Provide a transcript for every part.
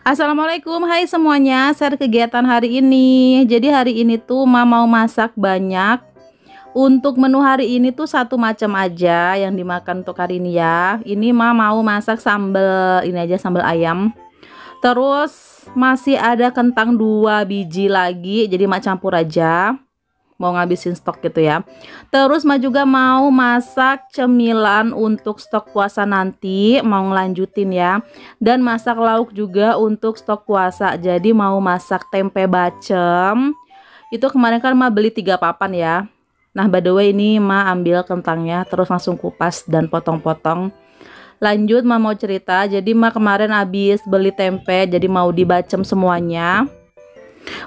Assalamualaikum, hai semuanya. Share kegiatan hari ini. Jadi hari ini tuh mau masak banyak. Untuk menu hari ini tuh satu macam aja yang dimakan untuk hari ini ya. Ini mau masak sambal ini aja, sambal ayam. Terus masih ada kentang 2 biji lagi. Jadi campur aja. Mau ngabisin stok gitu ya. Terus juga mau masak cemilan untuk stok puasa nanti, mau ngelanjutin ya. Dan masak lauk juga untuk stok puasa. Jadi mau masak tempe bacem. Itu kemarin kan beli 3 papan ya. Nah, by the way ini ambil kentangnya terus langsung kupas dan potong-potong. Lanjut mau cerita. Jadi kemarin habis beli tempe, jadi mau dibacem semuanya.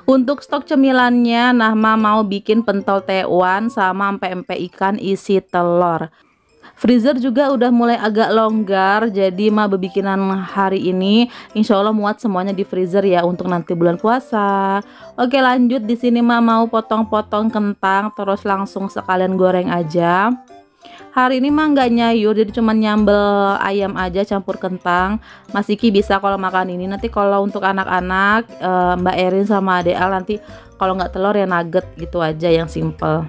Untuk stok cemilannya, nah mau bikin pentol tewan sama empe-empe ikan isi telur. Freezer juga udah mulai agak longgar, jadi bebikinan hari ini insya Allah muat semuanya di freezer ya untuk nanti bulan puasa. Oke, lanjut di sini mau potong-potong kentang terus langsung sekalian goreng aja. Hari ini nggak nyayur, jadi cuma nyambel ayam aja campur kentang. Mas Iki bisa kalau makan ini. Nanti kalau untuk anak-anak, Mbak Erin sama Ade Al nanti kalau nggak telur ya nugget gitu aja yang simple.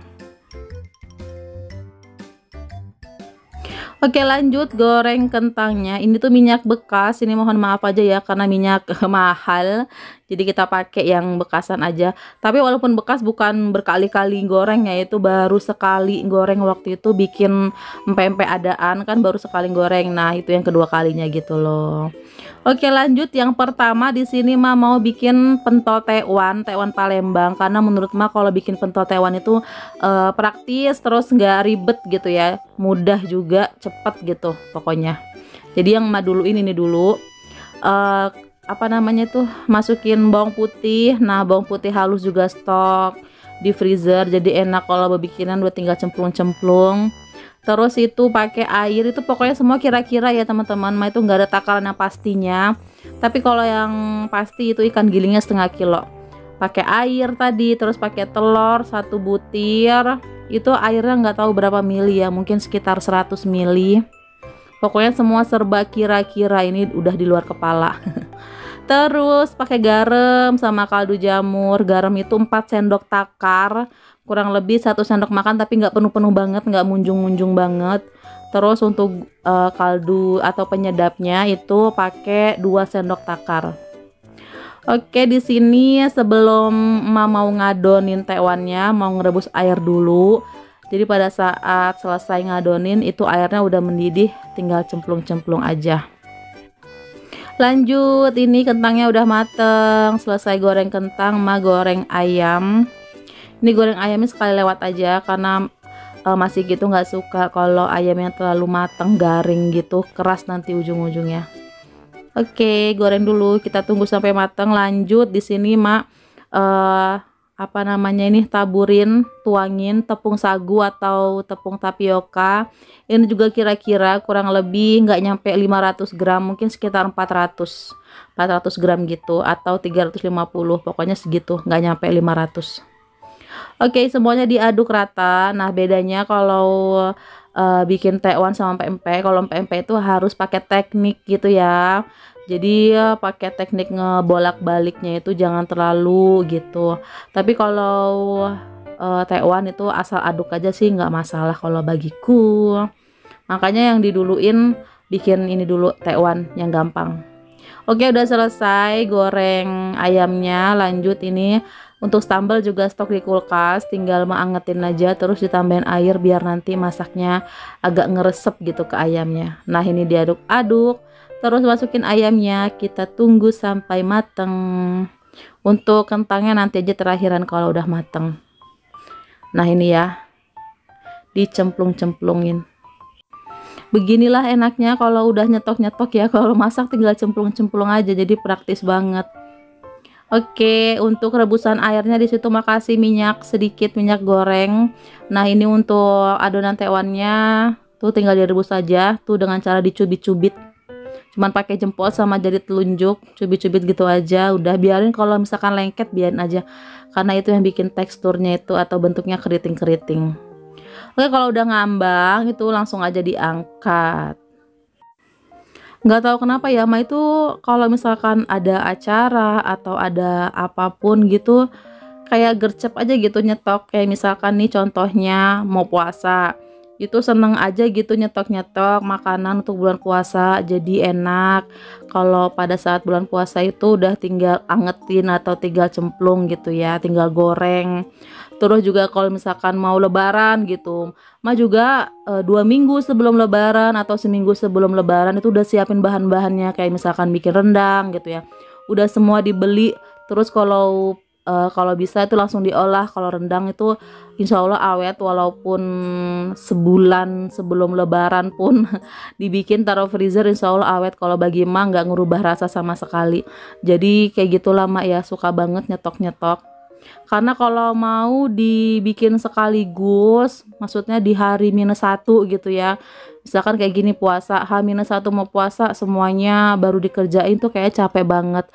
Oke, lanjut goreng kentangnya. Ini tuh minyak bekas. Ini mohon maaf aja ya karena minyak mahal. Jadi kita pakai yang bekasan aja. Tapi walaupun bekas bukan berkali-kali goreng ya, itu baru sekali goreng waktu itu bikin empe-empe adaan kan baru sekali goreng. Nah, itu yang kedua kalinya gitu loh. Oke, lanjut yang pertama di sini mau bikin pentol tewan Palembang karena menurut kalau bikin pentol tewan itu praktis terus nggak ribet gitu ya, mudah juga cepet gitu pokoknya. Jadi yang dulu ini dulu apa namanya tuh, masukin bawang putih. Nah, bawang putih halus juga stok di freezer, jadi enak kalau bikinan udah tinggal cemplung-cemplung. Terus itu pakai air, itu pokoknya semua kira-kira ya teman-teman. Itu nggak ada takaran yang pastinya, tapi kalau yang pasti itu ikan gilingnya 1/2 kilo. Pakai air tadi, terus pakai telur 1 butir. Itu airnya nggak tahu berapa mili ya, mungkin sekitar 100 mili. Pokoknya semua serba kira-kira, ini udah di luar kepala. Terus pakai garam sama kaldu jamur. Garam itu 4 sendok takar, kurang lebih 1 sendok makan, tapi nggak penuh-penuh banget, nggak munjung-munjung banget. Terus untuk kaldu atau penyedapnya itu pakai 2 sendok takar. Oke, di sini sebelum mau ngadonin tewannya, mau ngerebus air dulu. Jadi pada saat selesai ngadonin itu airnya udah mendidih, tinggal cemplung-cemplung aja. Lanjut, ini kentangnya udah mateng. Selesai goreng kentang, goreng ayam. Ini goreng ayamnya sekali lewat aja karena masih gitu nggak suka kalau ayamnya terlalu mateng, garing gitu, keras nanti ujung-ujungnya. Oke, goreng dulu, kita tunggu sampai mateng. Lanjut di sini apa namanya ini, taburin, tuangin tepung sagu atau tepung tapioka. Ini juga kira-kira kurang lebih nggak nyampe 500 gram, mungkin sekitar 400 gram gitu, atau 350, pokoknya segitu, nggak nyampe 500. Oke, semuanya diaduk rata. Nah, bedanya kalau bikin tekwan sama pempek, kalau pempek itu harus pakai teknik gitu ya. Jadi pakai teknik ngebolak-baliknya itu jangan terlalu gitu. Tapi kalau tekwan itu asal aduk aja sih nggak masalah kalau bagiku. Makanya yang diduluin bikin ini dulu tekwan yang gampang. Oke, udah selesai goreng ayamnya. Lanjut ini untuk sambal juga stok di kulkas, tinggal angetin aja terus ditambahin air biar nanti masaknya agak ngeresep gitu ke ayamnya. Nah, ini diaduk-aduk terus masukin ayamnya, kita tunggu sampai mateng. Untuk kentangnya nanti aja terakhiran kalau udah mateng. Nah, ini ya, dicemplung-cemplungin. Beginilah enaknya kalau udah nyetok-nyetok ya, kalau masak tinggal cemplung-cemplung aja, jadi praktis banget. Oke, untuk rebusan airnya di situ makasih minyak sedikit, minyak goreng. Nah, ini untuk adonan tewannya tuh tinggal direbus aja tuh dengan cara dicubit-cubit. Cuman pakai jempol sama jari telunjuk, cubit-cubit gitu aja. Udah, biarin kalau misalkan lengket biarin aja. Karena itu yang bikin teksturnya itu atau bentuknya keriting-keriting. Oke, kalau udah ngambang itu langsung aja diangkat. Nggak tahu kenapa ya, Ma itu kalau misalkan ada acara atau ada apapun gitu, kayak gercep aja gitu nyetok. Kayak misalkan nih contohnya mau puasa, itu seneng aja gitu nyetok-nyetok makanan untuk bulan puasa, jadi enak. Kalau pada saat bulan puasa itu udah tinggal angetin atau tinggal cemplung gitu ya, tinggal goreng. Terus juga kalau misalkan mau lebaran gitu, Ma juga 2 minggu sebelum lebaran atau seminggu sebelum lebaran itu udah siapin bahan-bahannya, kayak misalkan bikin rendang gitu ya. Udah semua dibeli. Terus kalau bisa itu langsung diolah. Kalau rendang itu insya Allah awet, walaupun sebulan sebelum lebaran pun dibikin taruh freezer insya Allah awet. Kalau bagi emak nggak ngubah rasa sama sekali. Jadi kayak gitulah mak ya, suka banget nyetok-nyetok. Karena kalau mau dibikin sekaligus, maksudnya di hari -1 gitu ya. Misalkan kayak gini puasa, H-1 mau puasa semuanya baru dikerjain tuh kayak capek banget.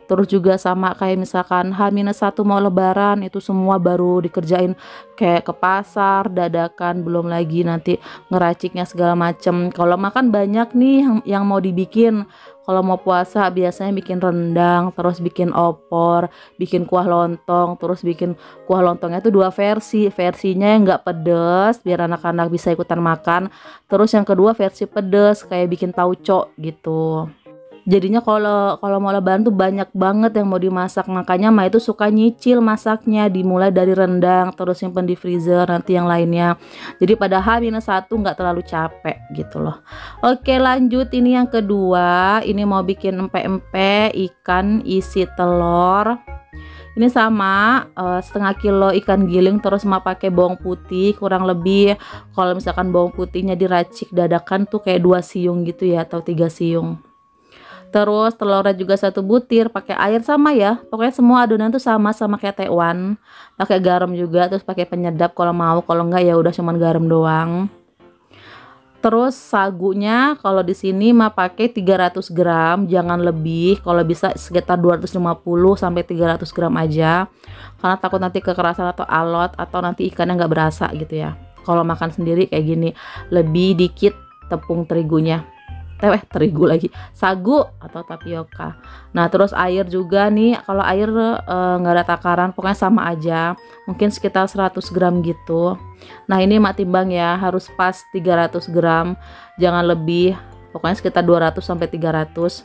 Terus juga sama kayak misalkan H-1 mau lebaran itu semua baru dikerjain, kayak ke pasar, dadakan, belum lagi nanti ngeraciknya segala macem. Kalau makan banyak nih yang mau dibikin. Kalau mau puasa biasanya bikin rendang, terus bikin opor, bikin kuah lontong, terus bikin kuah lontongnya itu 2 versi. Versinya yang nggak pedes biar anak-anak bisa ikutan makan. Terus yang kedua versi pedes kayak bikin tauco gitu. Jadinya kalau kalau mau lebaran tuh banyak banget yang mau dimasak. Makanya Ma itu suka nyicil masaknya, dimulai dari rendang terus simpen di freezer, nanti yang lainnya. Jadi pada H-1 nggak terlalu capek gitu loh. Oke, lanjut ini yang kedua. Ini mau bikin empek-empek ikan isi telur. Ini sama 1/2 kilo ikan giling, terus Ma pakai bawang putih kurang lebih. Kalau misalkan bawang putihnya diracik dadakan tuh kayak 2 siung gitu ya, atau 3 siung. Terus telurnya juga 1 butir, pakai air sama ya. Pokoknya semua adonan tuh sama kayak tekwan. Pakai garam juga, terus pakai penyedap kalau mau. Kalau enggak ya udah cuman garam doang. Terus sagunya kalau di sini mah pakai 300 gram, jangan lebih. Kalau bisa sekitar 250 sampai 300 gram aja. Karena takut nanti kekerasan atau alot atau nanti ikannya nggak berasa gitu ya. Kalau makan sendiri kayak gini, lebih dikit tepung terigunya. Terigu lagi, sagu atau tapioka. Nah terus air juga nih, kalau air nggak ada takaran, pokoknya sama aja, mungkin sekitar 100 gram gitu. Nah ini mak timbang ya, harus pas 300 gram, jangan lebih, pokoknya sekitar 200 sampai 300.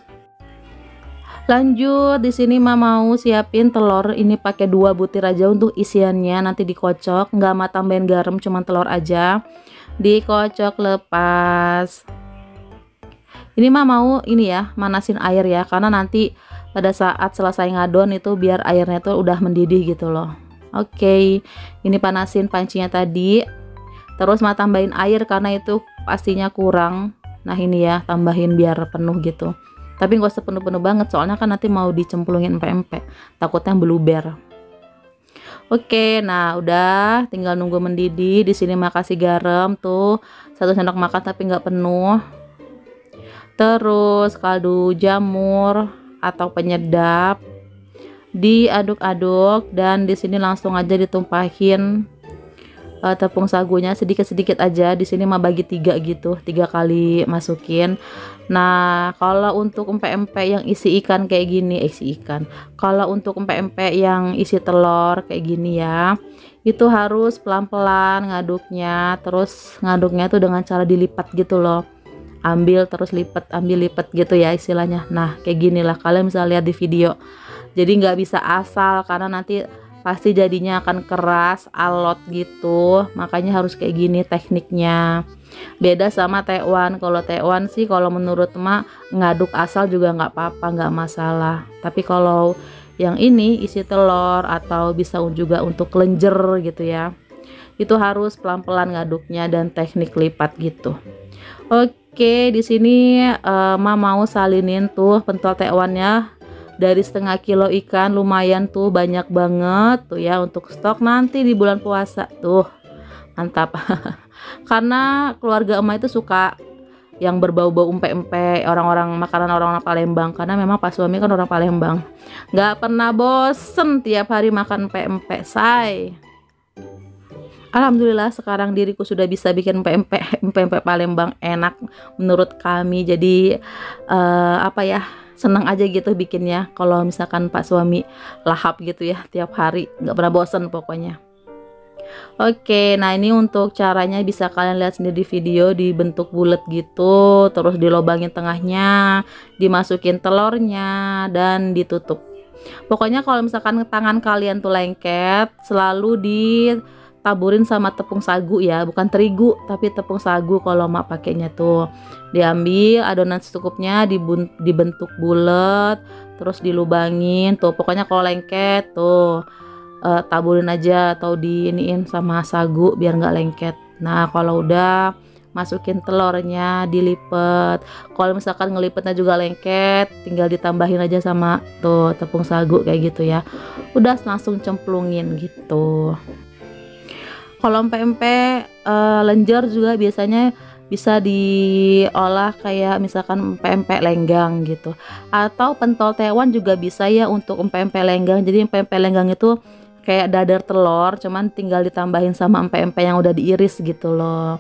Lanjut di sini mak mau siapin telur, ini pakai 2 butir aja untuk isiannya, nanti dikocok, nggak mak tambahin garam, cuman telur aja dikocok lepas. Ini mah mau ini ya, manasin air ya, karena nanti pada saat selesai ngadon itu biar airnya tuh udah mendidih gitu loh. Oke, ini panasin pancinya tadi. Terus mah tambahin air karena itu pastinya kurang. Nah ini ya, tambahin biar penuh gitu. Tapi nggak usah penuh-penuh banget, soalnya kan nanti mau dicemplungin empek-empek. Takutnya beluber. Oke, nah udah, tinggal nunggu mendidih. Di sini mah kasih garam tuh 1 sendok makan tapi nggak penuh. Terus kaldu jamur atau penyedap diaduk-aduk, dan di sini langsung aja ditumpahin tepung sagunya sedikit-sedikit aja. Di sini mah bagi 3 gitu, 3 kali masukin. Nah kalau untuk empek-empek yang isi ikan kayak gini, kalau untuk empek-empek yang isi telur kayak gini ya, itu harus pelan-pelan ngaduknya. Terus ngaduknya tuh dengan cara dilipat gitu loh, ambil terus lipat, ambil lipat gitu ya istilahnya. Nah kayak gini lah, kalian bisa lihat di video. Jadi nggak bisa asal, karena nanti pasti jadinya akan keras, alot gitu. Makanya harus kayak gini tekniknya. Beda sama tekwan. Kalau tekwan sih kalau menurut emak ngaduk asal juga nggak apa-apa, nggak masalah. Tapi kalau yang ini isi telur atau bisa juga untuk kelenjer gitu ya, itu harus pelan-pelan ngaduknya dan teknik lipat gitu. Oke, di sini Ma mau salinin tuh pentol tekwannya dari 1/2 kilo ikan, lumayan tuh, banyak banget tuh ya untuk stok nanti di bulan puasa tuh. Mantap. Karena keluarga emak itu suka yang berbau-bau empek-empek, makanan orang-orang Palembang, karena memang pas suami kan orang Palembang. Nggak pernah bosen tiap hari makan empek-empek, say. Alhamdulillah sekarang diriku sudah bisa bikin pempek Palembang enak menurut kami. Jadi apa ya, senang aja gitu bikinnya. Kalau misalkan Pak suami lahap gitu ya tiap hari, nggak pernah bosen pokoknya. Oke, nah ini untuk caranya bisa kalian lihat sendiri di video, dibentuk bulat gitu, terus dilobangin tengahnya, dimasukin telurnya dan ditutup. Pokoknya kalau misalkan tangan kalian tuh lengket, selalu ditaburin sama tepung sagu ya, bukan terigu tapi tepung sagu kalau mak pakainya tuh. Diambil adonan secukupnya, dibentuk bulat, terus dilubangin tuh. Pokoknya kalau lengket tuh taburin aja atau diiniin sama sagu biar nggak lengket. Nah kalau udah masukin telurnya, dilipet. Kalau misalkan ngelipetnya juga lengket, tinggal ditambahin aja sama tuh tepung sagu kayak gitu ya. Udah langsung cemplungin gitu. Kalau pempek lenjer juga biasanya bisa diolah kayak misalkan pempek lenggang gitu, atau pentol tewan juga bisa ya untuk pempek lenggang. Jadi pempek lenggang itu kayak dadar telur, cuman tinggal ditambahin sama empek-empek yang udah diiris gitu loh.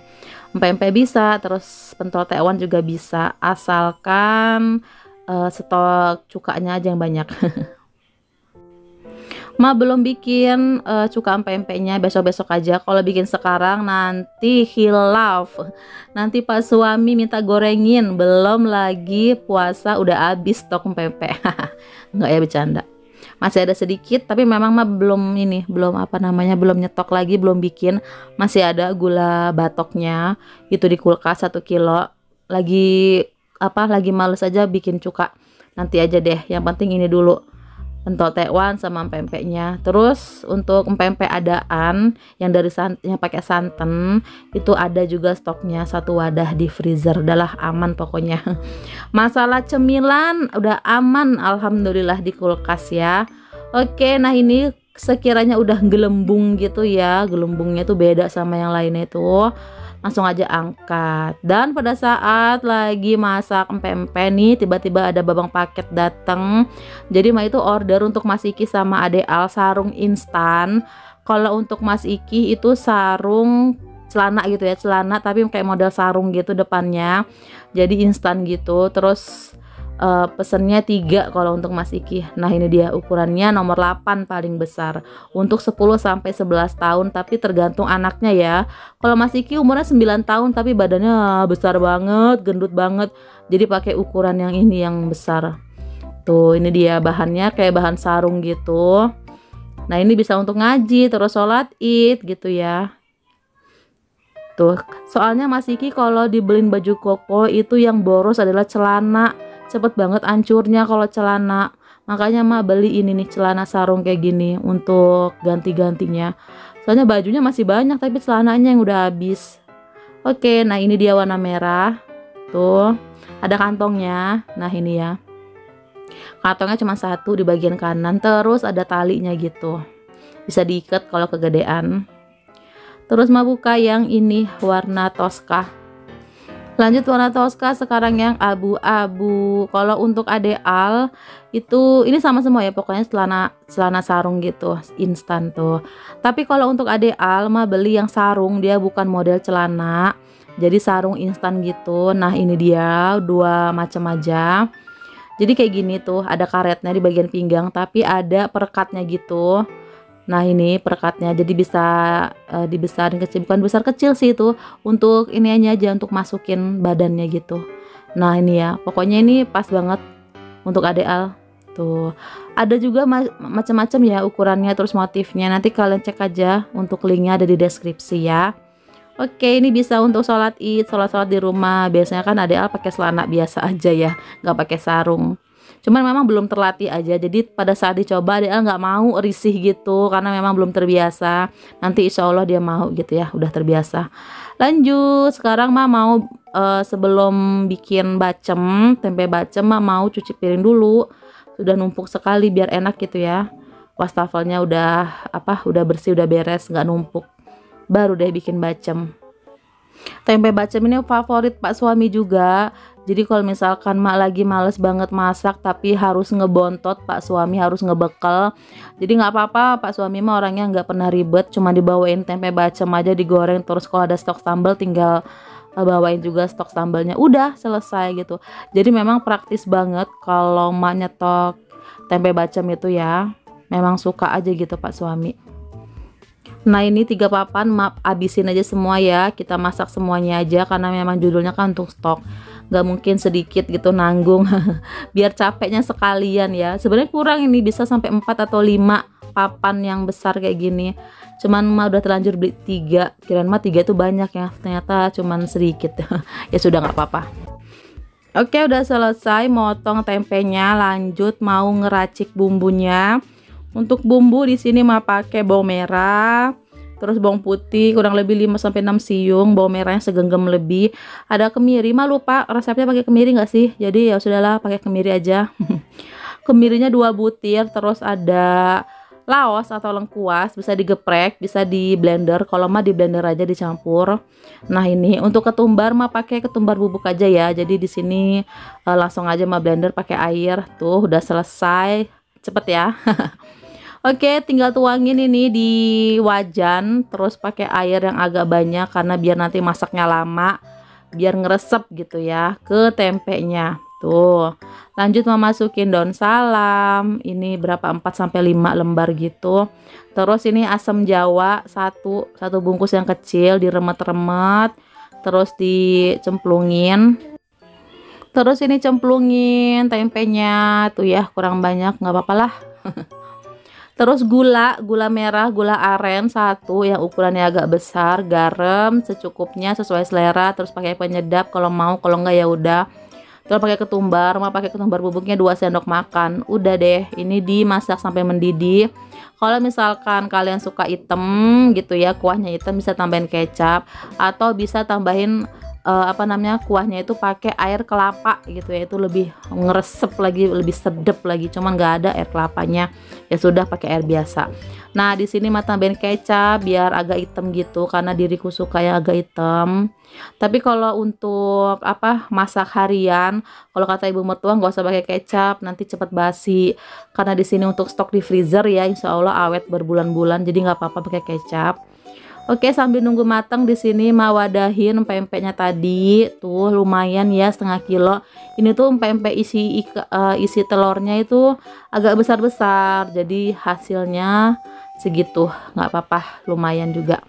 Empek-empek bisa, terus pentol tewan juga bisa, asalkan stok cukanya aja yang banyak. Ma belum bikin cuka empek-empeknya, besok-besok aja. Kalau bikin sekarang nanti hilaf. Nanti Pak suami minta gorengin, belum lagi puasa udah habis stok empek-empek. Enggak ya, bercanda. Masih ada sedikit, tapi memang mah belum apa namanya, belum nyetok lagi, belum bikin. Masih ada gula batoknya itu di kulkas 1 kilo. Lagi males aja bikin cuka, nanti aja deh, yang penting ini dulu, pentol tewan sama pempeknya. Terus untuk pempek adaan yang yang pakai santan itu ada juga stoknya 1 wadah di freezer. Udahlah aman pokoknya. Masalah cemilan udah aman alhamdulillah di kulkas ya. Oke, nah ini sekiranya udah gelembung gitu ya, gelembungnya tuh beda sama yang lainnya itu, langsung aja angkat. Dan pada saat lagi masak empek-empek nih, tiba-tiba ada babang paket datang. Jadi mah itu order untuk Mas Iki sama Ade Al sarung instan. Kalau untuk Mas Iki itu sarung celana gitu ya, celana tapi kayak model sarung gitu depannya, jadi instan gitu. Terus pesennya 3 kalau untuk Mas Iki. Nah ini dia ukurannya nomor 8 paling besar untuk 10 sampai 11 tahun, tapi tergantung anaknya ya. Kalau Mas Iki umurnya 9 tahun tapi badannya besar banget, gendut banget, jadi pakai ukuran yang ini yang besar. Tuh ini dia bahannya kayak bahan sarung gitu. Nah ini bisa untuk ngaji terus sholat id gitu ya. Tuh soalnya Mas Iki kalau dibeliin baju koko itu yang boros adalah celana, cepet banget hancurnya kalau celana. Makanya mah beli ini nih celana sarung kayak gini untuk ganti-gantinya. Soalnya bajunya masih banyak tapi celananya yang udah habis. Oke, nah ini dia warna merah. Tuh, ada kantongnya. Nah ini ya. Kantongnya cuma 1 di bagian kanan, terus ada talinya gitu. Bisa diikat kalau kegedean. Terus mah buka yang ini warna toska. Lanjut warna toska sekarang yang abu-abu. Kalau untuk Ade Al itu ini sama semua ya, pokoknya celana sarung gitu instan tuh. Tapi kalau untuk Ade Al mah beli yang sarung, dia bukan model celana, jadi sarung instan gitu. Nah ini dia 2 macam aja. Jadi kayak gini tuh, ada karetnya di bagian pinggang tapi ada perekatnya gitu. Nah ini perekatnya, jadi bisa dibesarin kecil, bukan besar kecil sih itu, untuk ini aja untuk masukin badannya gitu. Nah ini ya, pokoknya ini pas banget untuk Ade Al. Tuh ada juga macam-macam ya ukurannya terus motifnya, nanti kalian cek aja, untuk linknya ada di deskripsi ya. Oke, ini bisa untuk sholat id, sholat di rumah. Biasanya kan Ade Al pakai celana biasa aja ya, nggak pakai sarung. Cuman memang belum terlatih aja, jadi pada saat dicoba dia nggak mau, risih gitu karena memang belum terbiasa. Nanti insya Allah dia mau gitu ya, udah terbiasa. Lanjut, sekarang mah mau sebelum bikin bacem, tempe bacem mah mau cuci piring dulu. Sudah numpuk sekali biar enak gitu ya. Wastafelnya udah bersih, udah beres, nggak numpuk. Baru deh bikin bacem. Tempe bacem ini favorit Pak suami juga. Jadi kalau misalkan mak lagi males banget masak tapi harus ngebontot, Pak suami harus ngebekel. Jadi nggak apa-apa, Pak suami mah orangnya nggak pernah ribet, cuma dibawain tempe bacem aja digoreng, terus kalau ada stok sambal tinggal bawain juga stok sambalnya, udah selesai gitu. Jadi memang praktis banget kalau mak nyetok tempe bacem itu ya. Memang suka aja gitu Pak suami. Nah ini 3 papan mak abisin aja semua ya, kita masak semuanya aja karena memang judulnya kan untuk stok, nggak mungkin sedikit gitu nanggung. Biar capeknya sekalian ya, sebenarnya kurang ini, bisa sampai 4 atau 5 papan yang besar kayak gini, cuman mah udah terlanjur beli 3, kirain mah 3 itu banyak ya, ternyata cuman sedikit. Ya sudah nggak apa-apa. Oke udah selesai motong tempenya, lanjut mau ngeracik bumbunya. Untuk bumbu di sini mah pakai bawang merah, terus bawang putih kurang lebih 5 sampai 6 siung, bawang merahnya segenggam lebih. Ada kemiri, mah lupa resepnya pakai kemiri nggak sih? Jadi ya sudahlah pakai kemiri aja. Kemirinya 2 butir, terus ada laos atau lengkuas, bisa digeprek, bisa di blender. Kalau mah di blender aja dicampur. Nah, ini untuk ketumbar mah pakai ketumbar bubuk aja ya. Jadi di sini langsung aja mah blender pakai air. Tuh udah selesai. Cepet ya. Oke, tinggal tuangin ini di wajan, terus pakai air yang agak banyak karena biar nanti masaknya lama, biar ngeresep gitu ya ke tempenya. Tuh. Lanjut memasukin daun salam. Ini berapa? 4 sampai 5 lembar gitu. Terus ini asam jawa satu bungkus yang kecil, diremet-remet, terus dicemplungin. Terus ini cemplungin tempenya tuh ya, kurang banyak nggak apa-apa lah. Terus gula merah, gula aren 1 yang ukurannya agak besar, garam secukupnya sesuai selera, terus pakai penyedap kalau mau, kalau enggak ya udah. Terus pakai ketumbar, mau pakai ketumbar bubuknya 2 sendok makan. Udah deh, ini dimasak sampai mendidih. Kalau misalkan kalian suka hitam gitu ya, kuahnya hitam, bisa tambahin kecap atau bisa tambahin kuahnya itu pakai air kelapa gitu ya, itu lebih ngeresep lagi, lebih sedep lagi, cuman nggak ada air kelapanya, ya sudah pakai air biasa. Nah di sini mah tambahin kecap biar agak hitam gitu karena diriku suka yang agak hitam. Tapi kalau untuk masak harian, kalau kata ibu mertua nggak usah pakai kecap, nanti cepet basi, karena di sini untuk stok di freezer ya, insya Allah awet berbulan-bulan, jadi nggak apa-apa pakai kecap. Oke, sambil nunggu matang di sini mau wadahin pempeknya tadi. Tuh lumayan ya, setengah kilo. Ini tuh pempek isi telurnya itu agak besar-besar. Jadi hasilnya segitu, nggak apa-apa, lumayan juga.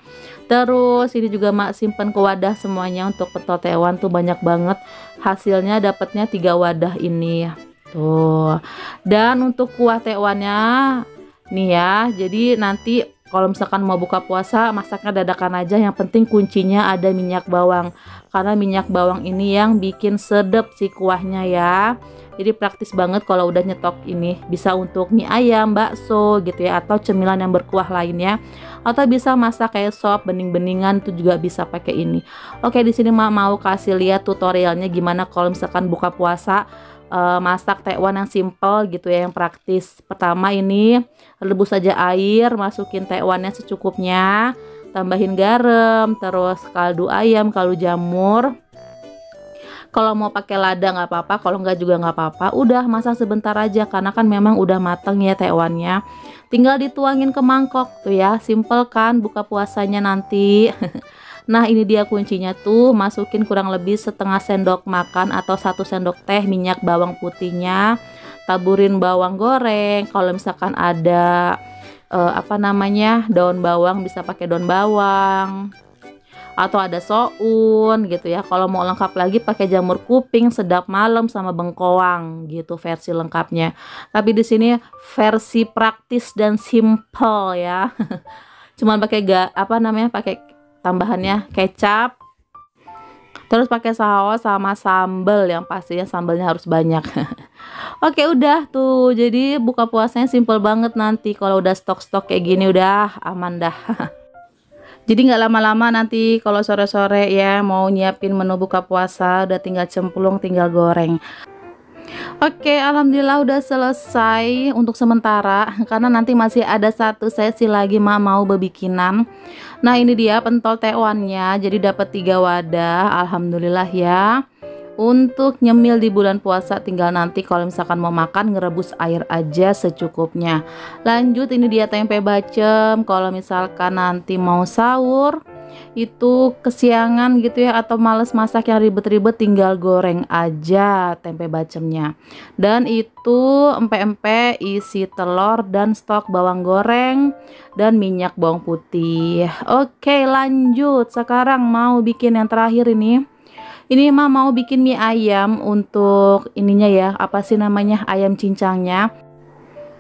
Terus ini juga mak simpen ke wadah semuanya. Untuk petol tewan tuh banyak banget. Hasilnya dapatnya 3 wadah ini. Tuh. Dan untuk kuah tewannya nih ya. Jadi nanti kalau misalkan mau buka puasa, masaknya dadakan aja. Yang penting kuncinya ada minyak bawang. Karena minyak bawang ini yang bikin sedep si kuahnya ya. Jadi praktis banget kalau udah nyetok ini. Bisa untuk mie ayam, bakso gitu ya. Atau cemilan yang berkuah lainnya. Atau bisa masak kayak sop, bening-beningan itu juga bisa pakai ini. Oke, di sini mau kasih lihat tutorialnya gimana kalau misalkan buka puasa. Masak tekwan yang simple gitu ya, yang praktis. Pertama ini rebus saja air, masukin tekwannya secukupnya, tambahin garam, terus kaldu ayam, kaldu jamur. Kalau mau pakai lada nggak apa-apa, kalau nggak juga nggak apa-apa. Udah masak sebentar aja karena kan memang udah mateng ya tekwannya. Tinggal dituangin ke mangkok tuh ya, simple kan buka puasanya nanti. Nah ini dia kuncinya tuh, masukin kurang lebih setengah sendok makan atau 1 sendok teh minyak bawang putihnya, taburin bawang goreng. Kalau misalkan ada daun bawang bisa pakai daun bawang atau ada soun gitu ya. Kalau mau lengkap lagi pakai jamur kuping, sedap malam sama bengkoang gitu versi lengkapnya. Tapi di sini versi praktis dan simple ya. Cuman pakai pakai tambahannya kecap, terus pakai saus sama sambal, yang pastinya sambalnya harus banyak. Oke udah tuh, jadi buka puasanya simple banget. Nanti kalau udah stok-stok kayak gini udah aman dah. Jadi nggak lama-lama nanti kalau sore-sore ya mau nyiapin menu buka puasa, udah tinggal cemplung, tinggal goreng. Oke, alhamdulillah udah selesai untuk sementara, karena nanti masih ada 1 sesi lagi mau bebikinan. Nah ini dia pentol tekwannya, jadi dapat 3 wadah, alhamdulillah ya. Untuk nyemil di bulan puasa tinggal nanti kalau misalkan mau makan ngerebus air aja secukupnya. Lanjut, ini dia tempe bacem. Kalau misalkan nanti mau sahur itu kesiangan gitu ya, atau males masak yang ribet-ribet, tinggal goreng aja tempe bacemnya. Dan itu empe-empe isi telur dan stok bawang goreng dan minyak bawang putih. Oke, lanjut. Sekarang mau bikin yang terakhir ini. Ini mah mau bikin mie ayam untuk ininya ya, apa sih namanya, ayam cincangnya.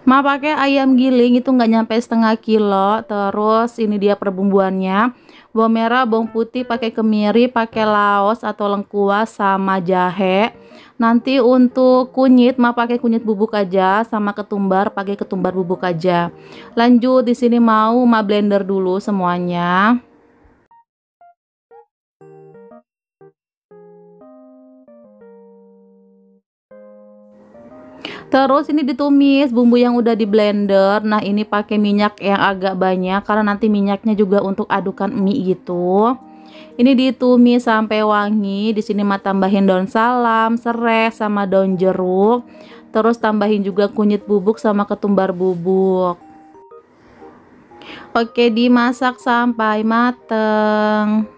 Ma pakai ayam giling itu nggak nyampe setengah kilo. Terus ini dia perbumbuannya: bawang merah, bawang putih, pakai kemiri, pakai laos atau lengkuas sama jahe. Nanti untuk kunyit ma pakai kunyit bubuk aja, sama ketumbar pakai ketumbar bubuk aja. Lanjut, di sini mau ma blender dulu semuanya. Terus ini ditumis bumbu yang udah di blender. Nah, ini pakai minyak yang agak banyak karena nanti minyaknya juga untuk adukan mie gitu. Ini ditumis sampai wangi. Di sini mah tambahin daun salam, serai sama daun jeruk. Terus tambahin juga kunyit bubuk sama ketumbar bubuk. Oke, dimasak sampai mateng.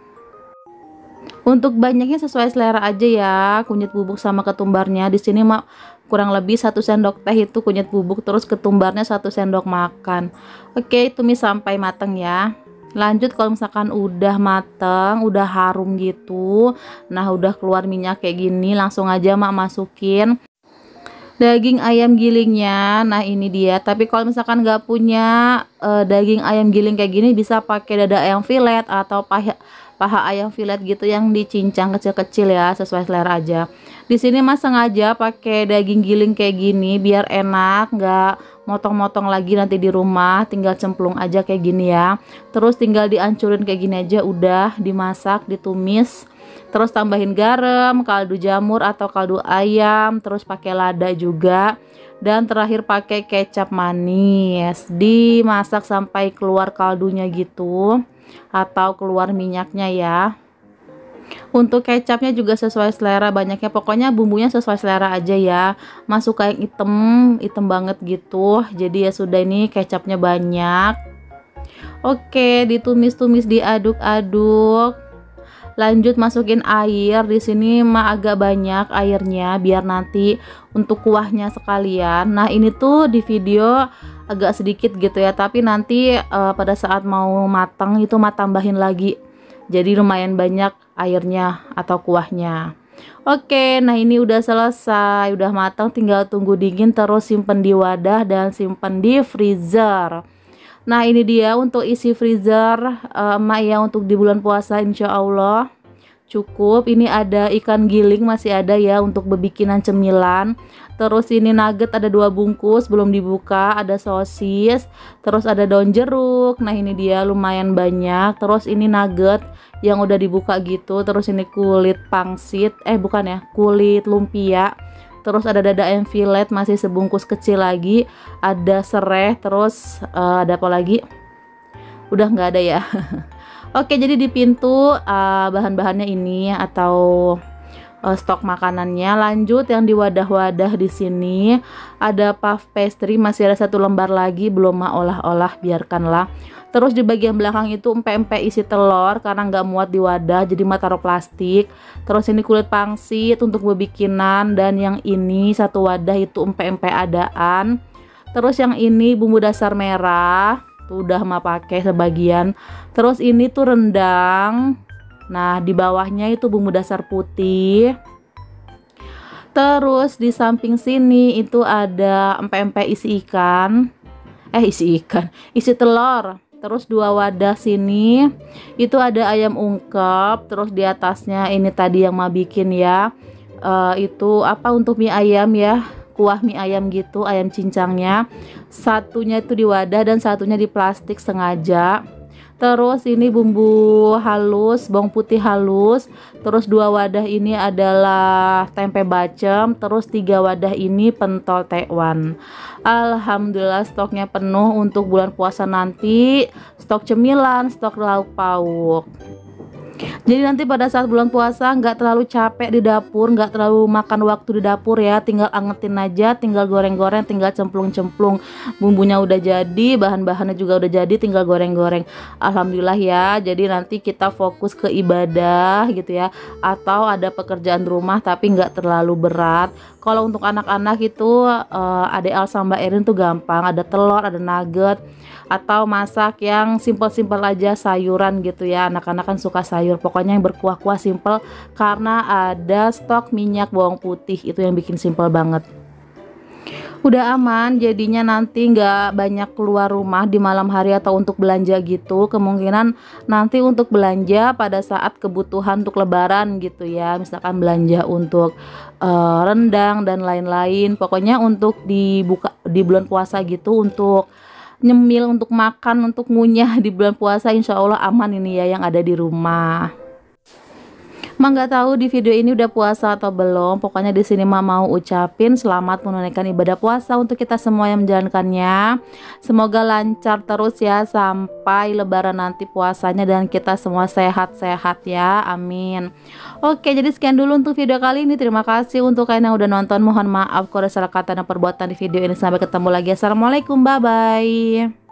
Untuk banyaknya sesuai selera aja ya, kunyit bubuk sama ketumbarnya. Di sini mah kurang lebih 1 sendok teh itu kunyit bubuk, terus ketumbarnya 1 sendok makan. Oke, tumis sampai mateng ya. Lanjut, kalau misalkan udah mateng, udah harum gitu, nah udah keluar minyak kayak gini, langsung aja mak masukin daging ayam gilingnya. Nah, ini dia. Tapi kalau misalkan nggak punya daging ayam giling kayak gini, bisa pakai dada ayam filet atau paha ayam filet gitu yang dicincang kecil-kecil ya, sesuai selera aja. Di sini mas sengaja pakai daging giling kayak gini biar enak, nggak motong-motong lagi nanti di rumah, tinggal cemplung aja kayak gini ya. Terus tinggal dihancurin kayak gini aja, udah dimasak, ditumis. Terus tambahin garam, kaldu jamur atau kaldu ayam, terus pakai lada juga. Dan terakhir pakai kecap manis. Dimasak sampai keluar kaldunya gitu, atau keluar minyaknya ya. Untuk kecapnya juga sesuai selera banyaknya, pokoknya bumbunya sesuai selera aja ya. Masuk kayak hitam banget gitu. Jadi ya sudah, ini kecapnya banyak. Oke, ditumis-tumis, diaduk-aduk. Lanjut masukin air. Di sini mah agak banyak airnya biar nanti untuk kuahnya sekalian. Nah, ini tuh di video agak sedikit gitu ya, tapi nanti pada saat mau matang itu mah tambahin lagi. Jadi lumayan banyak airnya atau kuahnya. Oke, nah ini udah selesai, udah matang, tinggal tunggu dingin, terus simpen di wadah dan simpen di freezer. Nah, ini dia untuk isi freezer emak ya, untuk di bulan puasa insya Allah cukup. Ini ada ikan giling masih ada ya untuk bebikinan cemilan. Terus ini nugget ada 2 bungkus belum dibuka, ada sosis, terus ada daun jeruk. Nah, ini dia lumayan banyak. Terus ini nugget yang udah dibuka gitu. Terus ini kulit pangsit, bukan ya, kulit lumpia. Terus ada dada ayam filet masih sebungkus kecil lagi, ada serai, terus ada apa lagi? Udah nggak ada ya. Oke, jadi di pintu bahan-bahannya ini atau stok makanannya. Lanjut yang di wadah-wadah, di sini ada puff pastry, masih ada 1 lembar lagi belum ma olah-olah, biarkanlah. Terus di bagian belakang itu empe-empe isi telur karena nggak muat di wadah, jadi mah taruh plastik. Terus ini kulit pangsit untuk bebikinan, dan yang ini 1 wadah itu empe-empe adaan. Terus yang ini bumbu dasar merah, tuh udah mah pakai sebagian. Terus ini tuh rendang. Nah, di bawahnya itu bumbu dasar putih. Terus di samping sini itu ada empe-empe isi ikan. Isi telur. Terus 2 wadah sini itu ada ayam ungkep. Terus di atasnya ini tadi yang ma bikin ya, itu apa, untuk mie ayam ya, kuah mie ayam gitu, ayam cincangnya. Satunya itu di wadah dan satunya di plastik sengaja. Terus ini bumbu halus, bawang putih halus. Terus 2 wadah ini adalah tempe bacem. Terus 3 wadah ini pentol tekwan. Alhamdulillah stoknya penuh untuk bulan puasa nanti. Stok cemilan, stok lauk pauk. Jadi nanti pada saat bulan puasa nggak terlalu capek di dapur, nggak terlalu makan waktu di dapur ya, tinggal angetin aja, tinggal goreng-goreng, tinggal cemplung-cemplung. Bumbunya udah jadi, bahan-bahannya juga udah jadi, tinggal goreng-goreng. Alhamdulillah ya, jadi nanti kita fokus ke ibadah gitu ya, atau ada pekerjaan rumah tapi nggak terlalu berat. Kalau untuk anak-anak itu Ade Al sama Mbak Erin tuh gampang, ada telur, ada nugget, atau masak yang simpel-simpel aja sayuran gitu ya, anak-anak kan suka sayur, pokoknya yang berkuah-kuah simpel karena ada stok minyak bawang putih, itu yang bikin simpel banget. Udah aman, jadinya nanti nggak banyak keluar rumah di malam hari atau untuk belanja gitu. Kemungkinan nanti untuk belanja pada saat kebutuhan untuk lebaran gitu ya, misalkan belanja untuk rendang dan lain-lain. Pokoknya untuk dibuka di bulan puasa gitu, untuk nyemil, untuk makan, untuk ngunyah di bulan puasa, insya Allah aman ini ya yang ada di rumah. Mah nggak tahu di video ini udah puasa atau belum. Pokoknya di sini mah mau ucapin selamat menunaikan ibadah puasa untuk kita semua yang menjalankannya. Semoga lancar terus ya sampai lebaran nanti puasanya, dan kita semua sehat-sehat ya. Amin. Oke, jadi sekian dulu untuk video kali ini. Terima kasih untuk kalian yang udah nonton. Mohon maaf kalau ada salah kata dan perbuatan di video ini. Sampai ketemu lagi. Assalamualaikum, bye bye.